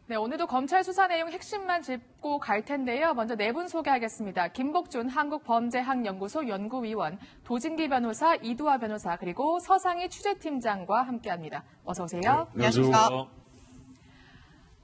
네, 오늘도 검찰 수사 내용 핵심만 짚고 갈 텐데요. 먼저 네 분 소개하겠습니다. 김복준 한국범죄학연구소 연구위원, 도진기 변호사, 이두화 변호사, 그리고 서상희 취재팀장과 함께합니다. 어서 오세요. 네, 안녕하십니까.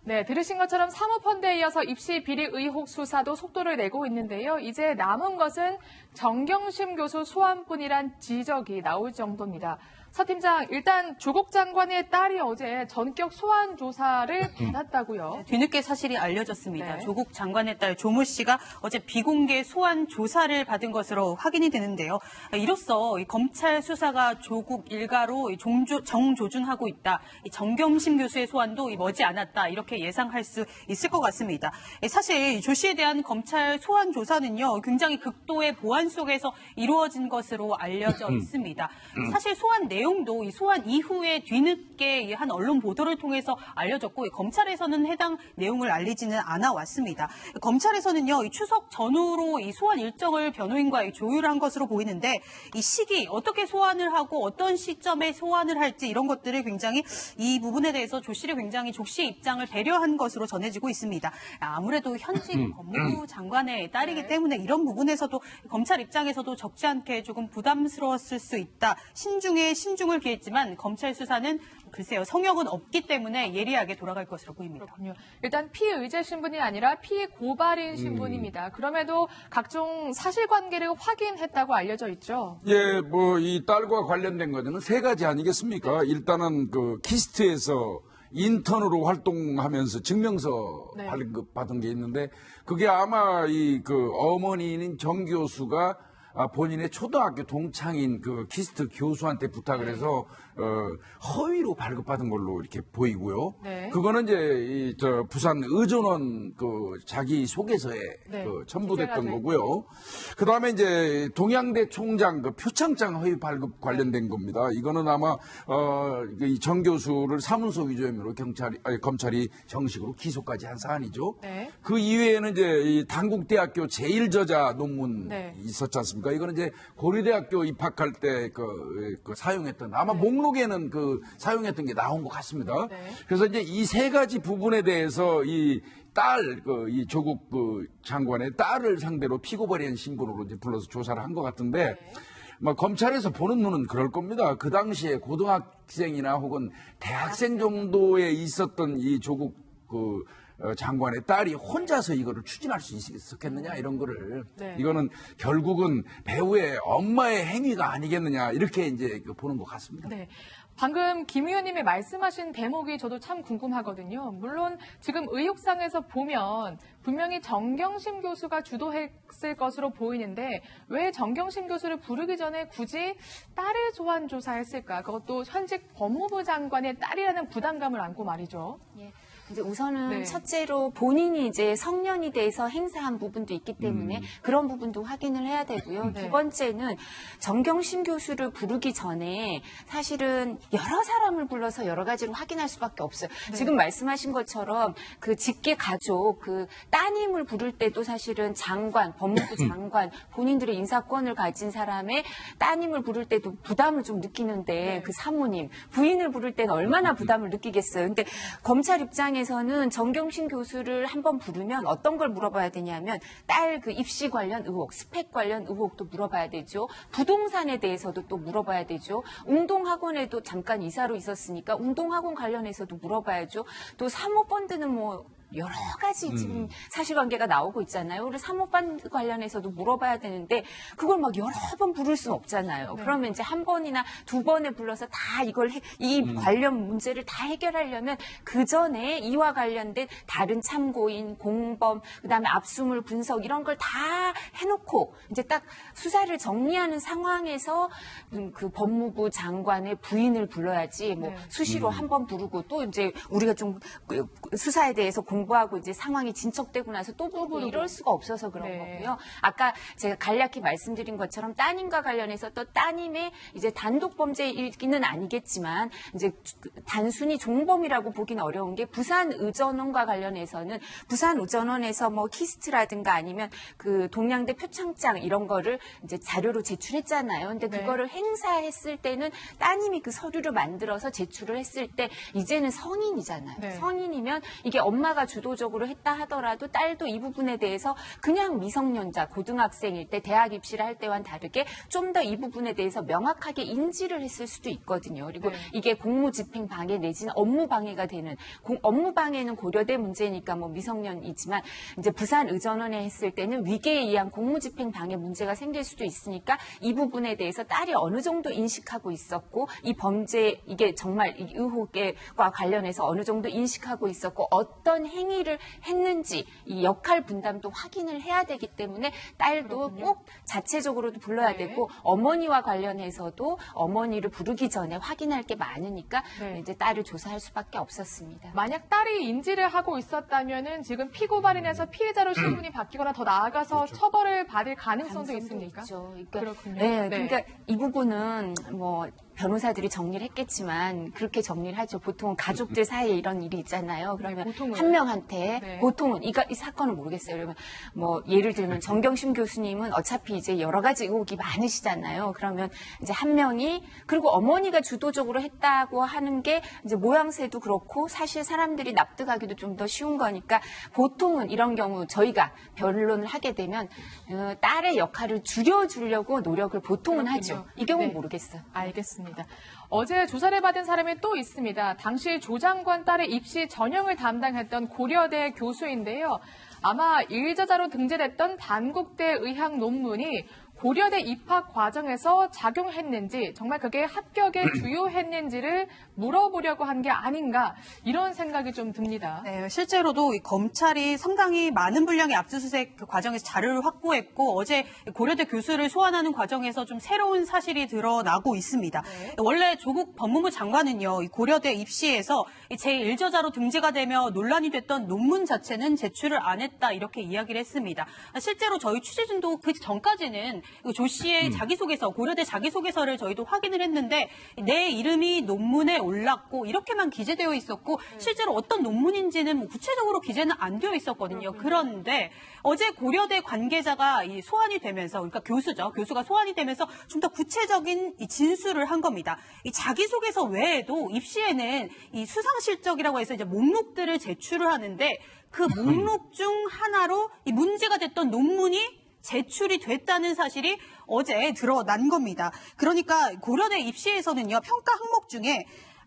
네, 들으신 것처럼 사모펀드에 이어서 입시 비리 의혹 수사도 속도를 내고 있는데요. 이제 남은 것은 정경심 교수 소환뿐이란 지적이 나올 정도입니다. 서 팀장, 일단 조국 장관의 딸이 어제 전격 소환 조사를 받았다고요. 네, 뒤늦게 사실이 알려졌습니다. 네. 조국 장관의 딸 조모 씨가 어제 비공개 소환 조사를 받은 것으로 확인이 되는데요. 이로써 이 검찰 수사가 조국 일가로 정조준하고 있다. 이 정경심 교수의 소환도 머지 않았다. 이렇게 예상할 수 있을 것 같습니다. 사실 조 씨에 대한 검찰 소환 조사는요, 굉장히 극도의 보안 속에서 이루어진 것으로 알려져 있습니다. 사실 소환 내용도 이 소환 이후에 뒤늦게 한 언론 보도를 통해서 알려졌고, 검찰에서는 해당 내용을 알리지는 않아 왔습니다. 검찰에서는요, 이 추석 전후로 이 소환 일정을 변호인과 조율한 것으로 보이는데, 이 시기 어떻게 소환을 하고 어떤 시점에 소환을 할지 이런 것들을 굉장히 이 부분에 대해서 조 씨를 굉장히 조 씨의 입장을 배려한 것으로 전해지고 있습니다. 아무래도 현직 법무부 장관의 딸이기 때문에 이런 부분에서도 검찰 입장에서도 적지 않게 조금 부담스러웠을 수 있다. 신중을 기했지만 검찰 수사는 글쎄요, 성역은 없기 때문에 예리하게 돌아갈 것으로 보입니다. 그렇군요. 일단 피의제 신분이 아니라 피고발인 신분입니다. 그럼에도 각종 사실관계를 확인했다고 알려져 있죠. 예, 이 딸과 관련된 거는 세 가지 아니겠습니까? 일단은 그 키스트에서 인턴으로 활동하면서 증명서 네. 발급받은 게 있는데, 그게 아마 어머니인 정 교수가 본인의 초등학교 동창인 그 키스트 교수한테 부탁을 해서 허위로 발급받은 걸로 이렇게 보이고요. 네. 그거는 이제 부산 의전원 자기 소개서에 네. 첨부됐던 기재가 거고요. 그 다음에 이제 동양대 총장 표창장 허위 발급 관련된 겁니다. 이거는 아마 이 정 교수를 사문서 위조 혐의로 검찰이 정식으로 기소까지 한 사안이죠. 네. 그 이외에는 이제 이 단국대학교 제1저자 논문 네. 있었지 않습니까? 이거는 이제 고려대학교 입학할 때 사용했던, 아마 목록에는 사용했던 게 나온 것 같습니다. 네. 그래서 이제 이 세 가지 부분에 대해서 이 조국 장관의 딸을 상대로 피고발인 신분으로 이제 불러서 조사를 한 것 같은데, 검찰에서 보는 눈은 그럴 겁니다. 그 당시에 고등학생이나 혹은 대학생 정도에 있었던 이 조국 장관의 딸이 혼자서 이거를 추진할 수 있었겠느냐, 이런 거를. 네. 이거는 결국은 배우의 엄마의 행위가 아니겠느냐, 이렇게 이제 보는 것 같습니다. 네. 방금 김 의원님이 말씀하신 대목이 저도 참 궁금하거든요. 물론 지금 의혹상에서 보면 분명히 정경심 교수가 주도했을 것으로 보이는데, 왜 정경심 교수를 부르기 전에 굳이 딸을 소환 조사했을까? 그것도 현직 법무부 장관의 딸이라는 부담감을 안고 말이죠. 예. 이제 우선은 네. 첫째로 본인이 이제 성년이 돼서 행사한 부분도 있기 때문에 그런 부분도 확인을 해야 되고요. 네. 두 번째는 정경심 교수를 부르기 전에 사실은 여러 사람을 불러서 여러 가지로 확인할 수밖에 없어요. 네. 지금 말씀하신 것처럼 그 직계 가족, 그 따님을 부를 때도 사실은 장관, 법무부 장관, 본인들의 인사권을 가진 사람의 따님을 부를 때도 부담을 좀 느끼는데, 네. 그 사모님, 부인을 부를 때는 얼마나 부담을 느끼겠어요. 근데 검찰 입장에서는 정경심 교수를 한번 부르면 어떤 걸 물어봐야 되냐면, 딸 그 입시 관련 의혹, 스펙 관련 의혹도 물어봐야 되죠. 부동산에 대해서도 또 물어봐야 되죠. 운동학원에도 잠깐 이사로 있었으니까 운동학원 관련해서도 물어봐야죠. 또 사모펀드는 여러 가지 지금 사실관계가 나오고 있잖아요. 그래서 사모펀드 관련해서도 물어봐야 되는데 그걸 막 여러 번 부를 수는 없잖아요. 네. 그러면 이제 한 번이나 두 번에 불러서 다 이 관련 문제를 다 해결하려면 그 전에 이와 관련된 다른 참고인, 공범, 그다음에 압수물 분석 이런 걸 다 해놓고 이제 딱 수사를 정리하는 상황에서 그 법무부 장관의 부인을 불러야지 네. 수시로 한 번 부르고 또 이제 우리가 좀 수사에 대해서 공부하고 이제 상황이 진척되고 나서 또 부르고 이럴 수가 없어서 그런 네. 거고요. 아까 제가 간략히 말씀드린 것처럼 따님과 관련해서 또 따님의 이제 단독 범죄는 아니겠지만 이제 단순히 종범이라고 보기는 어려운 게 부산의전원과 관련해서는 부산의전원에서 뭐 키스트라든가 아니면 그 동양대 표창장 이런 거를 이제 자료로 제출했잖아요. 근데 네. 그거를 행사했을 때는 따님이 그 서류를 만들어서 제출을 했을 때 이제는 성인이잖아요. 네. 성인이면 이게 엄마가 주도적으로 했다 하더라도 딸도 이 부분에 대해서 그냥 미성년자, 고등학생일 때 대학 입시를 할 때와는 다르게 좀 더 이 부분에 대해서 명확하게 인지를 했을 수도 있거든요. 그리고 네. 이게 공무집행 방해 내지는 업무 방해가 되는 업무 방해는 고려대 문제니까 뭐 미성년이지만 이제 부산의전원에 했을 때는 위계에 의한 공무집행 방해 문제가 생길 수도 있으니까 이 부분에 대해서 딸이 어느 정도 인식하고 있었고 이 범죄 이게 정말 이 의혹과 관련해서 어느 정도 인식하고 있었고 어떤 행위를 했는지 이 역할 분담도 확인을 해야 되기 때문에 딸도 꼭 자체적으로도 불러야 네. 되고 어머니와 관련해서도 어머니를 부르기 전에 확인할 게 많으니까 네. 이제 딸을 조사할 수밖에 없었습니다. 만약 딸이 인지를 하고 있었다면은 지금 피고발인에서 피해자로 신분이 바뀌거나 더 나아가서 처벌을 받을 가능성도 있습니까? 있죠. 그러니까, 그렇군요. 네, 네. 그러니까 이 부분은 뭐 변호사들이 정리를 했겠지만 그렇게 정리를 하죠. 보통은 가족들 사이에 이런 일이 있잖아요. 그러면 보통은. 한 명한테 네. 보통은 이 사건은 모르겠어요. 그러면 뭐 예를 들면 정경심 교수님은 어차피 이제 여러 가지 의혹이 많으시잖아요. 그러면 이제 한 명이 그리고 어머니가 주도적으로 했다고 하는 게 이제 모양새도 그렇고 사실 사람들이 납득하기도 좀 더 쉬운 거니까 보통은 이런 경우 저희가 변론을 하게 되면 딸의 역할을 줄여주려고 노력을 보통은 그렇군요. 하죠. 이 경우는 네. 모르겠어요. 알겠습니다. 어제 조사를 받은 사람이 또 있습니다. 당시 조 장관 딸의 입시 전형을 담당했던 고려대 교수인데요. 아마 일저자로 등재됐던 단국대 의학 논문이 고려대 입학 과정에서 작용했는지 정말 그게 합격에 주요했는지를 물어보려고 한 게 아닌가 이런 생각이 좀 듭니다. 네, 실제로도 이 검찰이 상당히 많은 분량의 압수수색 그 과정에서 자료를 확보했고 어제 고려대 교수를 소환하는 과정에서 좀 새로운 사실이 드러나고 있습니다. 네. 원래 조국 법무부 장관은요, 이 고려대 입시에서 제1저자로 등재가 되며 논란이 됐던 논문 자체는 제출을 안 했다 이렇게 이야기를 했습니다. 실제로 저희 취재진도 그 전까지는 조 씨의 자기소개서, 고려대 자기소개서를 저희도 확인을 했는데 내 이름이 논문에 올랐고 이렇게만 기재되어 있었고 실제로 어떤 논문인지는 뭐 구체적으로 기재는 안 되어 있었거든요. 그런데 어제 고려대 관계자가 이 소환이 되면서 그러니까 교수죠. 교수가 소환이 되면서 좀 더 구체적인 이 진술을 한 겁니다. 이 자기소개서 외에도 입시에는 이 수상실적이라고 해서 이제 목록들을 제출을 하는데 그 목록 중 하나로 이 문제가 됐던 논문이 제출이 됐다는 사실이 어제 드러난 겁니다. 그러니까 고려대 입시에서는요, 평가 항목 중에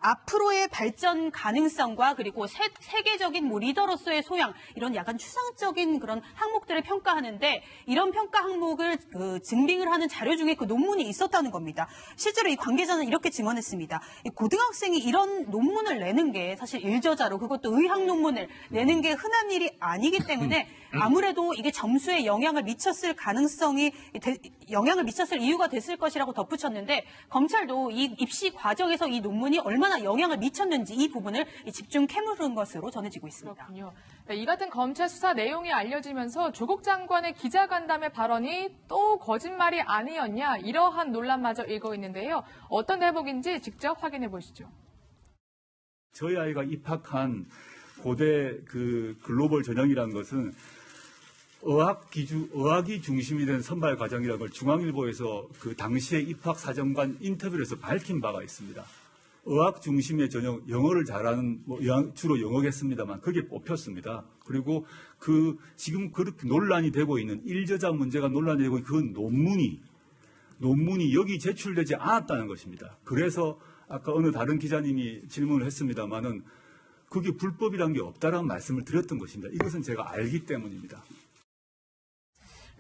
앞으로의 발전 가능성과 그리고 세계적인 뭐 리더로서의 소양 이런 약간 추상적인 그런 항목들을 평가하는데 이런 평가 항목을 증빙을 하는 자료 중에 그 논문이 있었다는 겁니다. 실제로 이 관계자는 이렇게 증언했습니다. 이 고등학생이 이런 논문을 내는 게 사실 일저자로 그것도 의학 논문을 내는 게 흔한 일이 아니기 때문에 아무래도 이게 점수에 영향을 미쳤을 이유가 됐을 것이라고 덧붙였는데 검찰도 이 입시 과정에서 이 논문이 얼마나 영향을 미쳤는지 이 부분을 집중 캐물은 것으로 전해지고 있습니다. 그렇군요. 네, 이 같은 검찰 수사 내용이 알려지면서 조국 장관의 기자간담회 발언이 또 거짓말이 아니었냐 이러한 논란마저 일고 있는데요. 어떤 대목인지 직접 확인해 보시죠. 저희 아이가 입학한 고대 그 글로벌 전형이라는 것은 의학이 중심이 된 선발 과정이라는 걸 중앙일보에서 그 당시에 입학 사정관 인터뷰를 해서 밝힌 바가 있습니다. 의학 중심의 전형, 영어를 잘하는, 주로 영어겠습니다만, 그게 뽑혔습니다. 그리고 지금 그렇게 논란이 되고 있는, 일저자 문제가 논란이 되고 있는 그 논문이 여기 제출되지 않았다는 것입니다. 그래서 아까 어느 다른 기자님이 질문을 했습니다만은, 그게 불법이란 게 없다라는 말씀을 드렸던 것입니다. 이것은 제가 알기 때문입니다.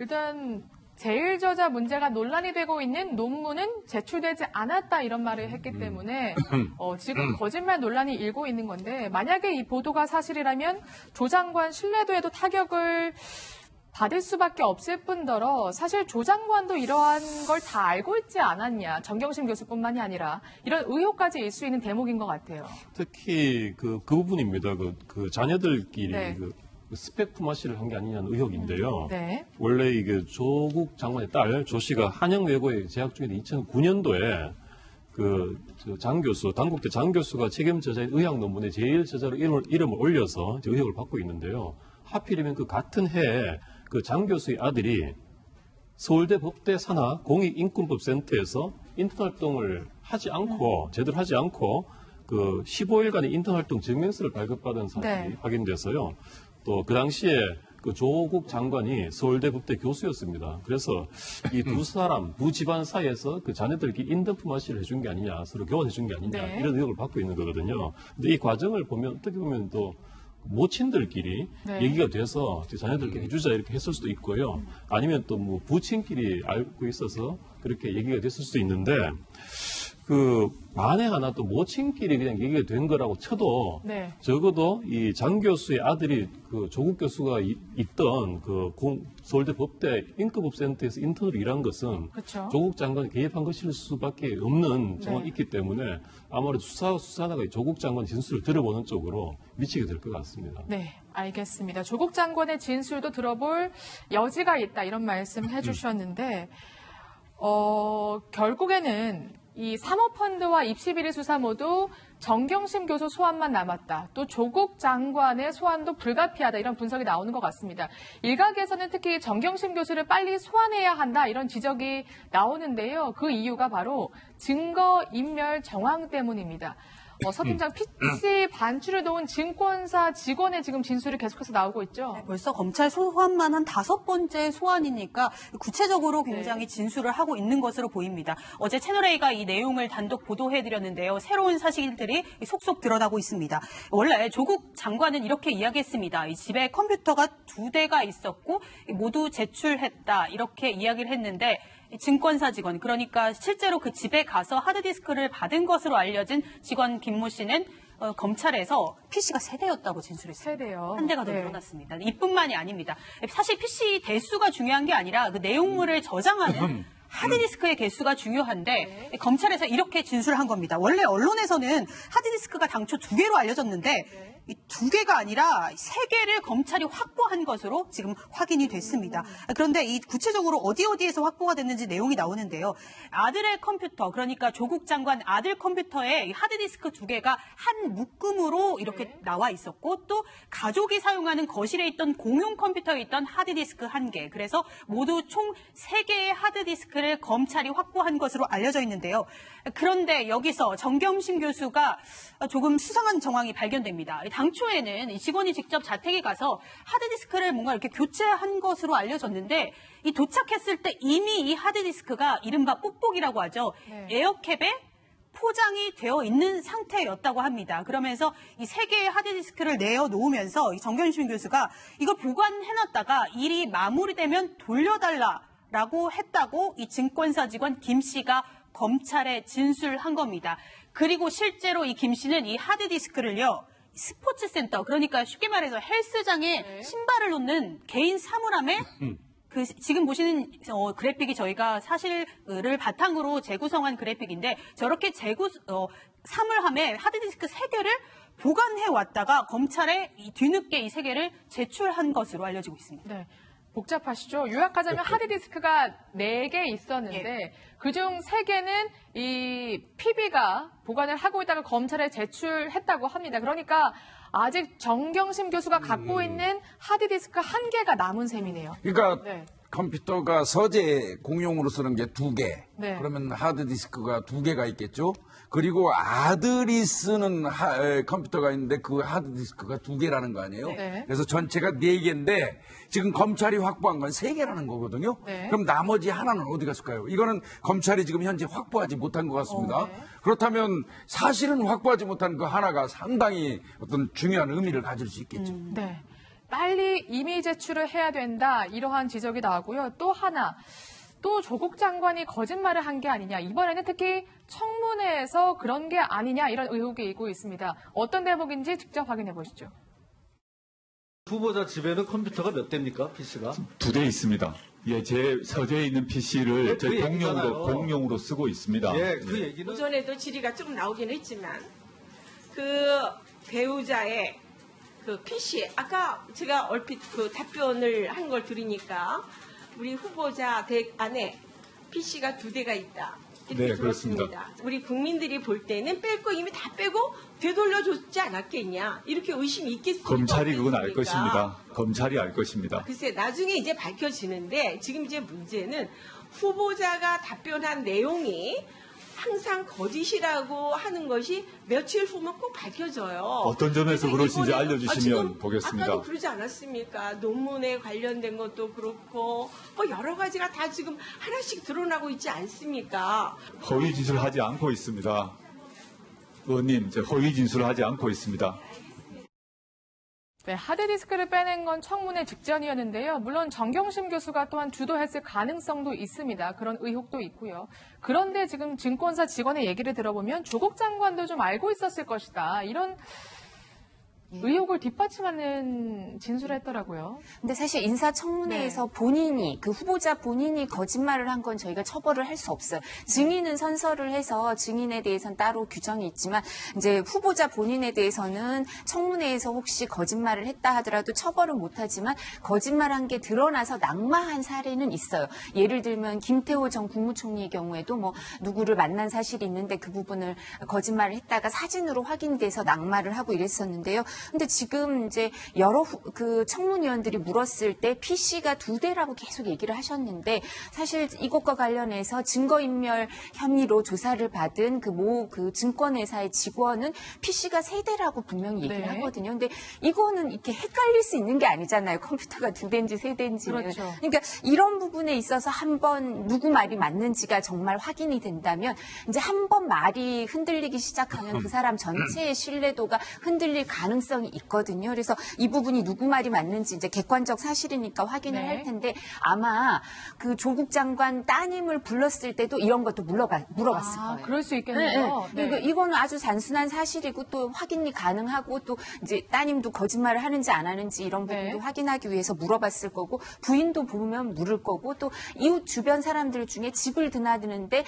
일단 제1저자 문제가 논란이 되고 있는 논문은 제출되지 않았다 이런 말을 했기 때문에 지금 거짓말 논란이 일고 있는 건데 만약에 이 보도가 사실이라면 조 장관 신뢰도에도 타격을 받을 수밖에 없을 뿐더러 사실 조 장관도 이러한 걸 다 알고 있지 않았냐. 정경심 교수뿐만이 아니라 이런 의혹까지 일 수 있는 대목인 것 같아요. 특히 그 부분입니다. 그 자녀들끼리 네. 그 스펙 품앗이를 한 게 아니냐는 의혹인데요. 네. 원래 이게 조국 장관의 딸 조 씨가 한영외고에 재학 중에 2009년도에 장 교수, 단국대 장 교수가 책임 저자인 의학 논문에 제일 저자로 이름을 올려서 이제 의혹을 받고 있는데요. 하필이면 그 같은 해에 그 장 교수의 아들이 서울대 법대 산하 공익인권법센터에서 인턴 활동을 하지 않고 제대로 하지 않고 그 15일간의 인턴 활동 증명서를 발급받은 사실이 네. 확인돼서요. 또 그 당시에 그 조국 장관이 서울대 법대 교수였습니다. 그래서 이 두 사람, 두 집안 사이에서 그 자녀들끼리 인턴 품앗이를 해준 게 아니냐, 서로 교환해준 게 아니냐 네. 이런 의혹을 받고 있는 거거든요. 근데 이 과정을 보면 어떻게 보면 또 모친들끼리 네. 얘기가 돼서 자녀들끼리 해주자 이렇게 했을 수도 있고요. 아니면 또 뭐 부친끼리 알고 있어서 그렇게 얘기가 됐을 수도 있는데 만에 하나 또 모친끼리 그냥 얘기가 된 거라고 쳐도 네. 적어도 이 장 교수의 아들이 그 조국 교수가 있던 서울대 법대 인권법센터에서 인턴으로 일한 것은 그렇죠. 조국 장관이 개입한 것일 수밖에 없는 정황이 네. 있기 때문에 아무래도 수사나가 조국 장관 진술을 들어보는 쪽으로 미치게 될 것 같습니다. 네, 알겠습니다. 조국 장관의 진술도 들어볼 여지가 있다 이런 말씀 해주셨는데 결국에는 이 사모펀드와 입시비리 수사 모두 정경심 교수 소환만 남았다. 또 조국 장관의 소환도 불가피하다. 이런 분석이 나오는 것 같습니다. 일각에서는 특히 정경심 교수를 빨리 소환해야 한다. 이런 지적이 나오는데요. 그 이유가 바로 증거인멸 정황 때문입니다. 서 팀장, PC 반출을 도운 증권사 직원의 지금 진술이 계속해서 나오고 있죠. 벌써 검찰 소환만 한 5번째 소환이니까 구체적으로 굉장히 진술을 하고 있는 것으로 보입니다. 어제 채널A가 이 내용을 단독 보도해드렸는데요. 새로운 사실들이 속속 드러나고 있습니다. 원래 조국 장관은 이렇게 이야기했습니다. 이 집에 컴퓨터가 2대가 있었고 모두 제출했다 이렇게 이야기를 했는데 증권사 직원, 그러니까 실제로 그 집에 가서 하드디스크를 받은 것으로 알려진 직원 김모 씨는 검찰에서 PC가 3대였다고 진술했습니다. 3대요. 한 대가 더 네. 늘어났습니다. 이뿐만이 아닙니다. 사실 PC 대수가 중요한 게 아니라 그 내용물을 저장하는 하드디스크의 개수가 중요한데 검찰에서 이렇게 진술한 겁니다. 원래 언론에서는 하드디스크가 당초 2개로 알려졌는데 이 2개가 아니라 3개를 검찰이 확보한 것으로 지금 확인이 됐습니다. 그런데 이 구체적으로 어디에서 확보가 됐는지 내용이 나오는데요. 아들의 컴퓨터, 그러니까 조국 장관 아들 컴퓨터에 하드디스크 2개가 한 묶음으로 이렇게 나와 있었고 또 가족이 사용하는 거실에 있던 공용 컴퓨터에 있던 하드디스크 1개. 그래서 모두 총 3개의 하드디스크를 검찰이 확보한 것으로 알려져 있는데요. 그런데 여기서 정경심 교수가 조금 수상한 정황이 발견됩니다. 당초에는 이 직원이 직접 자택에 가서 하드디스크를 뭔가 이렇게 교체한 것으로 알려졌는데 이 도착했을 때 이미 이 하드디스크가 이른바 뽁뽁이라고 하죠. 네. 에어캡에 포장이 되어 있는 상태였다고 합니다. 그러면서 이 3개의 하드디스크를 내어놓으면서 이 정경심 교수가 이걸 보관해놨다가 일이 마무리되면 돌려달라라고 했다고 이 증권사 직원 김 씨가 검찰에 진술한 겁니다. 그리고 실제로 이 김 씨는 이 하드디스크를요. 스포츠센터, 그러니까 쉽게 말해서 헬스장에 신발을 놓는 개인 사물함에 지금 보시는 그래픽이 저희가 사실을 바탕으로 재구성한 그래픽인데 저렇게 사물함에 하드디스크 3개를 보관해 왔다가 검찰에 뒤늦게 이 3개를 제출한 것으로 알려지고 있습니다. 네. 복잡하시죠? 요약하자면 하드디스크가 4개 있었는데 그중 3개는 이 PB가 보관을 하고 있다가 검찰에 제출했다고 합니다. 그러니까 아직 정경심 교수가 갖고 있는 하드디스크 1개가 남은 셈이네요. 그러니까 네. 컴퓨터가 서재 공용으로 쓰는 게 2개. 네. 그러면 하드디스크가 2개가 있겠죠. 그리고 아들이 쓰는 컴퓨터가 있는데 그 하드디스크가 2개라는 거 아니에요. 네. 그래서 전체가 4개인데 지금 검찰이 확보한 건 3개라는 거거든요. 네. 그럼 나머지 하나는 어디 갔을까요? 이거는 검찰이 지금 현재 확보하지 못한 것 같습니다. 네. 그렇다면 사실은 확보하지 못한 그 하나가 상당히 어떤 중요한 의미를 가질 수 있겠죠. 네. 빨리 이미 제출을 해야 된다. 이러한 지적이 나오고요. 또 하나. 또 조국 장관이 거짓말을 한 게 아니냐. 이번에는 특히 청문회에서 그런 게 아니냐. 이런 의혹이 일고 있습니다. 어떤 대목인지 직접 확인해 보시죠. 후보자 집에는 컴퓨터가 몇 대입니까? PC가? 2대 있습니다. 예, 제 서재에 있는 PC를 그 얘기잖아요. 공용으로 쓰고 있습니다. 예, 그 얘기는 오전에도 질의가 좀 나오긴 했지만 그 배우자의 그 PC 아까 제가 얼핏 그 답변을 한 걸 들으니까 우리 후보자 댁 안에 PC가 2대가 있다. 이렇게 네, 들었습니다. 그렇습니다. 우리 국민들이 볼 때는 뺄 거 이미 다 빼고 되돌려줬지 않았겠냐 이렇게 의심이 있겠습니까? 검찰이 그건 알 없겠습니까? 것입니다. 검찰이 알 것입니다. 글쎄 나중에 이제 밝혀지는데 지금 이제 문제는 후보자가 답변한 내용이 항상 거짓이라고 하는 것이 며칠 후면 꼭 밝혀져요. 어떤 점에서 그래서 그러신지 이번에- 알려주시면 지금 보겠습니다. 아까도 그러지 않았습니까? 논문에 관련된 것도 그렇고 뭐 여러 가지가 다 지금 하나씩 드러나고 있지 않습니까? 허위 진술하지 않고 있습니다. 의원님, 저 허위 진술하지 않고 있습니다. 네, 하드디스크를 빼낸 건 청문회 직전이었는데요. 물론 정경심 교수가 또한 주도했을 가능성도 있습니다. 그런 의혹도 있고요. 그런데 지금 증권사 직원의 얘기를 들어보면 조국 장관도 좀 알고 있었을 것이다. 이런 의혹을 뒷받침하는 진술을 했더라고요. 근데 사실 인사청문회에서 본인이 그 후보자 본인이 거짓말을 한 건 저희가 처벌을 할 수 없어요. 증인은 선서를 해서 증인에 대해서는 따로 규정이 있지만 이제 후보자 본인에 대해서는 청문회에서 혹시 거짓말을 했다 하더라도 처벌은 못하지만 거짓말한 게 드러나서 낙마한 사례는 있어요. 예를 들면 김태호 전 국무총리의 경우에도 뭐 누구를 만난 사실이 있는데 그 부분을 거짓말을 했다가 사진으로 확인돼서 낙마를 하고 이랬었는데요. 근데 지금 이제 여러 그 청문위원들이 물었을 때 PC가 2대라고 계속 얘기를 하셨는데 사실 이것과 관련해서 증거인멸 혐의로 조사를 받은 그 증권회사의 직원은 PC가 3대라고 분명히 얘기를 네. 하거든요. 근데 이거는 이렇게 헷갈릴 수 있는 게 아니잖아요. 컴퓨터가 2대인지 3대인지는. 그렇죠. 그러니까 이런 부분에 있어서 한번 누구 말이 맞는지가 정말 확인이 된다면 이제 한 번 말이 흔들리기 시작하면 그 사람 전체의 신뢰도가 흔들릴 가능성이 있거든요. 그래서 이 부분이 누구 말이 맞는지 이제 객관적 사실이니까 확인을 네. 할 텐데 아마 그 조국 장관 따님을 불렀을 때도 이런 것도 물어봤을 거예요. 그럴 수 있겠네요. 네. 그러니까 이거는 아주 단순한 사실이고 또 확인이 가능하고 또 이제 따님도 거짓말을 하는지 안 하는지 이런 부분도 네. 확인하기 위해서 물어봤을 거고 부인도 보면 물을 거고 또 이웃 주변 사람들 중에 집을 드나드는데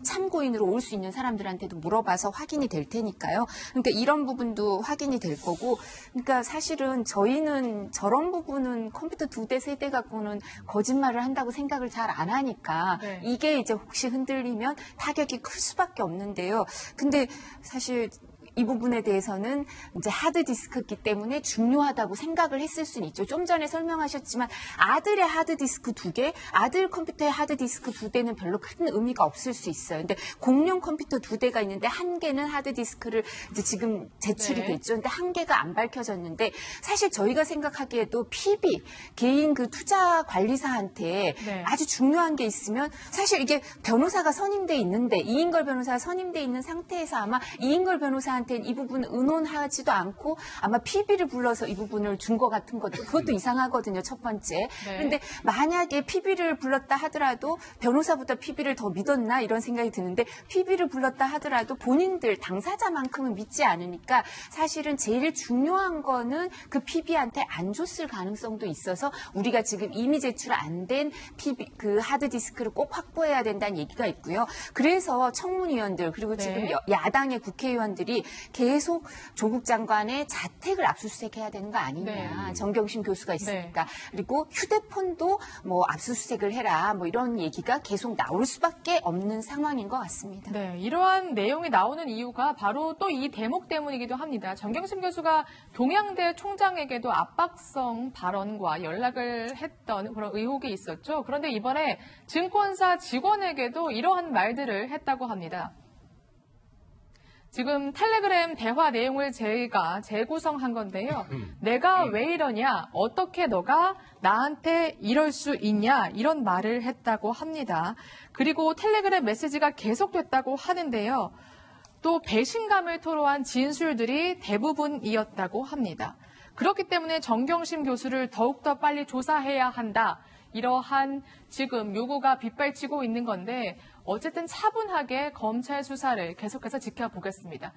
참고인으로 올 수 있는 사람들한테도 물어봐서 확인이 될 테니까요. 그러니까 이런 부분도 확인이 될 거고 그러니까 사실은 저희는 저런 부분은 컴퓨터 2대, 3대 갖고는 거짓말을 한다고 생각을 잘 안 하니까 네. 이게 이제 혹시 흔들리면 타격이 클 수밖에 없는데요. 근데 사실 이 부분에 대해서는 이제 하드디스크이기 때문에 중요하다고 생각을 했을 수는 있죠. 좀 전에 설명하셨지만 아들의 하드디스크 2개, 아들 컴퓨터의 하드디스크 2대는 별로 큰 의미가 없을 수 있어요. 근데 공용 컴퓨터 2대가 있는데 한 개는 하드디스크를 이제 지금 제출이 네. 됐죠. 근데 한 개가 안 밝혀졌는데 사실 저희가 생각하기에도 PB, 개인 그 투자 관리사한테 네. 아주 중요한 게 있으면 사실 이게 변호사가 선임돼 있는데 이인걸 변호사가 선임돼 있는 상태에서 아마 이인걸 변호사한테 이 부분 의논하지도 않고 아마 PB를 불러서 이 부분을 준 것 같은 것도 그것도 이상하거든요. 첫 번째. 네. 그런데 만약에 PB를 불렀다 하더라도 변호사보다 PB를 더 믿었나 이런 생각이 드는데 PB를 불렀다 하더라도 본인들 당사자만큼은 믿지 않으니까 사실은 제일 중요한 거는 그 PB한테 안 줬을 가능성도 있어서 우리가 지금 이미 제출 안 된 PB 그 하드디스크를 꼭 확보해야 된다는 얘기가 있고요. 그래서 청문위원들 그리고 네. 지금 야당의 국회의원들이 계속 조국 장관의 자택을 압수수색해야 되는 거 아니냐. 네. 정경심 교수가 있으니까. 그리고 휴대폰도 뭐 압수수색을 해라. 뭐 이런 얘기가 계속 나올 수밖에 없는 상황인 것 같습니다. 네, 이러한 내용이 나오는 이유가 바로 또 이 대목 때문이기도 합니다. 정경심 교수가 동양대 총장에게도 압박성 발언과 연락을 했던 그런 의혹이 있었죠. 그런데 이번에 증권사 직원에게도 이러한 말들을 했다고 합니다. 지금 텔레그램 대화 내용을 제가 재구성한 건데요. 내가 왜 이러냐? 어떻게 너가 나한테 이럴 수 있냐? 이런 말을 했다고 합니다. 그리고 텔레그램 메시지가 계속됐다고 하는데요. 또 배신감을 토로한 진술들이 대부분이었다고 합니다. 그렇기 때문에 정경심 교수를 더욱더 빨리 조사해야 한다. 이러한 지금 요구가 빗발치고 있는 건데 어쨌든 차분하게 검찰 수사를 계속해서 지켜보겠습니다.